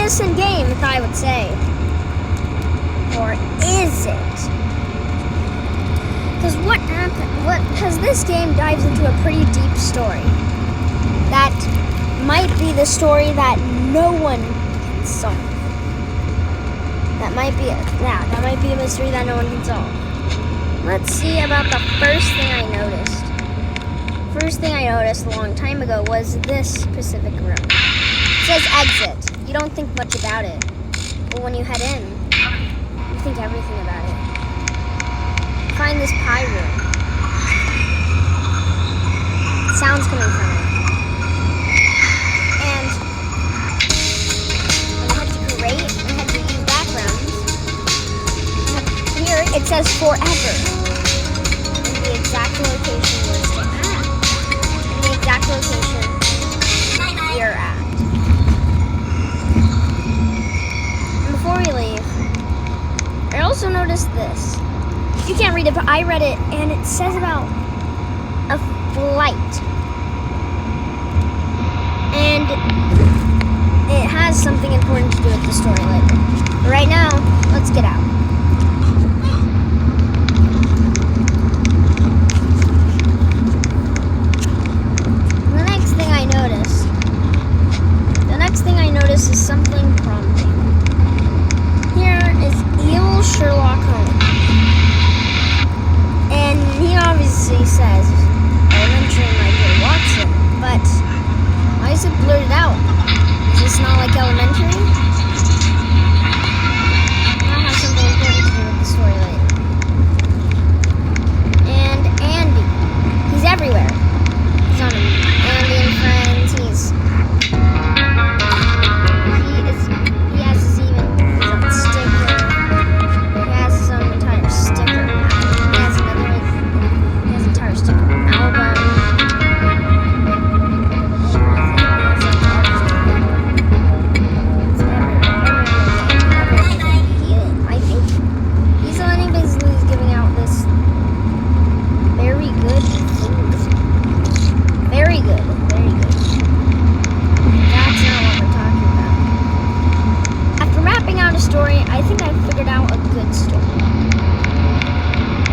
innocent game, I would say. Or is it? Because what happened? Because this game dives into a pretty deep story. That might be the story that no one can solve. That might be a mystery that no one can solve. Let's see about the first thing I noticed. First thing I noticed a long time ago was this specific room. It says exit. You don't think much about it. But when you head in, you think everything about it. Find this pie room. Sounds coming from it. And when I had to create, I had to use backgrounds. Here it says forever. And the exact location was to at. And the exact location we're at. And before we leave, I also noticed this. You can't read it, but I read it, and it says about a flight. And it has something important to do with the story later. But right now, let's get out. The next thing I noticed is something prompting. Here is evil Sherlock Holmes. And he obviously says, elementary, my dear Watson, but why is it blurted out? Is this not like elementary? That has something important to do with the story later. And Andy. He's everywhere. He's on Andy and Friends. He has his own sticker. He has his own entire sticker. He has an entire sticker album. I think he's the one who basically is giving out this very good food. Very good. Very good. That's not what we're talking about. After mapping out a story, I think I figured out a good story.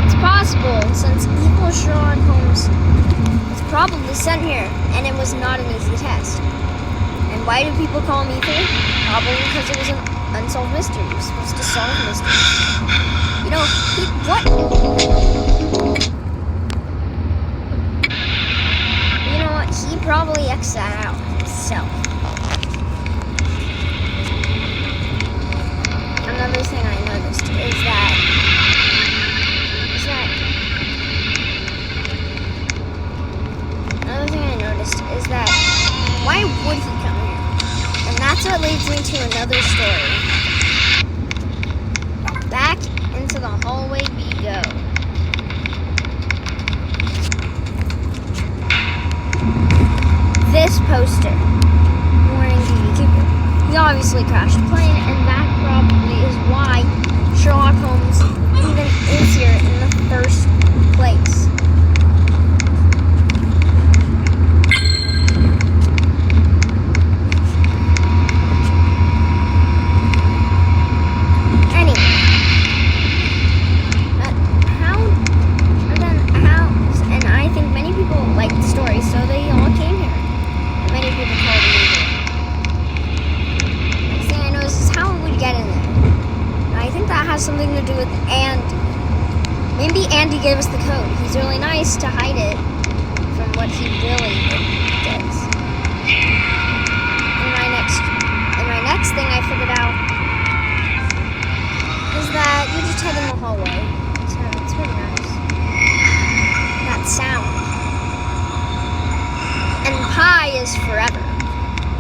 It's possible, since evil Sherlock Holmes was probably sent here, and it was not an easy test. And why do people call him evil? Probably because it was an unsolved mystery. You're supposed to solve mysteries. You know, You know what? He probably X'd that out himself. Another thing I noticed is that why would he come here? And that's what leads me to another story. Back into the hallway we go. This poster. Warning you. He obviously crashed a plane, and that probably is why Sherlock Holmes even is here in the first place. Something to do with Andy. Maybe Andy gave us the code. He's really nice to hide it from what he really does. And my next thing I figured out is that you just head in the hallway. So it's really nice. That sound. And pi is forever.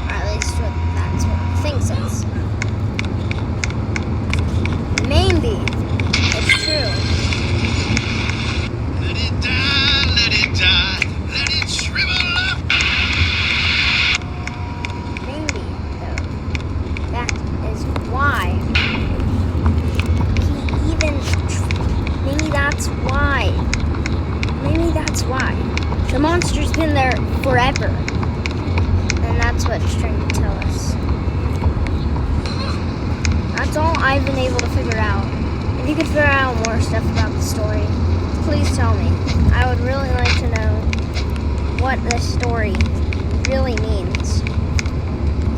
Or at least that's what the thing says. Maybe it's true. Let it die, let it shrivel up. Maybe, though, that is why maybe that's why the monster's been there forever, and that's what it's trying to tell us. That's all I've been able to figure out. If you could figure out more stuff about the story, please tell me. I would really like to know what this story really means.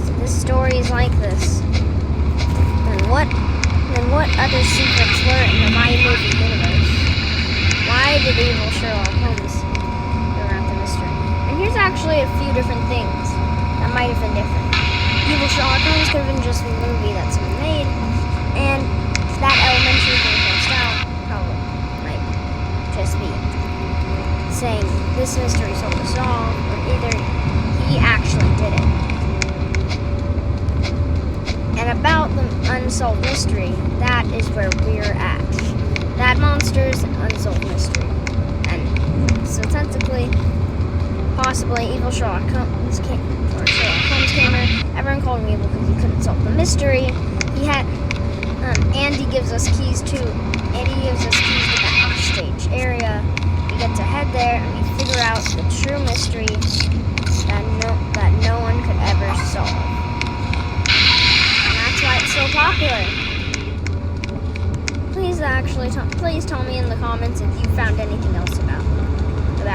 So this story is like this. Then what other secrets were in the My Movie universe? Why did evil Sherlock Holmes figure out the mystery? And here's actually a few different things that might have been different. Evil Sherlock Holmes could have been just a movie that's been made, and that elementary thing passed out probably might just be saying this mystery solved us all, or either he actually did it. And about the unsolved mystery, that is where we're at. That monster's an unsolved mystery. And so technically, possibly evil Sherlock Holmes came here. Everyone called him evil because he couldn't solve the mystery. He had Andy gives us keys to the backstage area. We get to head there and we figure out the true mystery that no one could ever solve. And that's why it's so popular. Please tell me in the comments if you found anything else about it.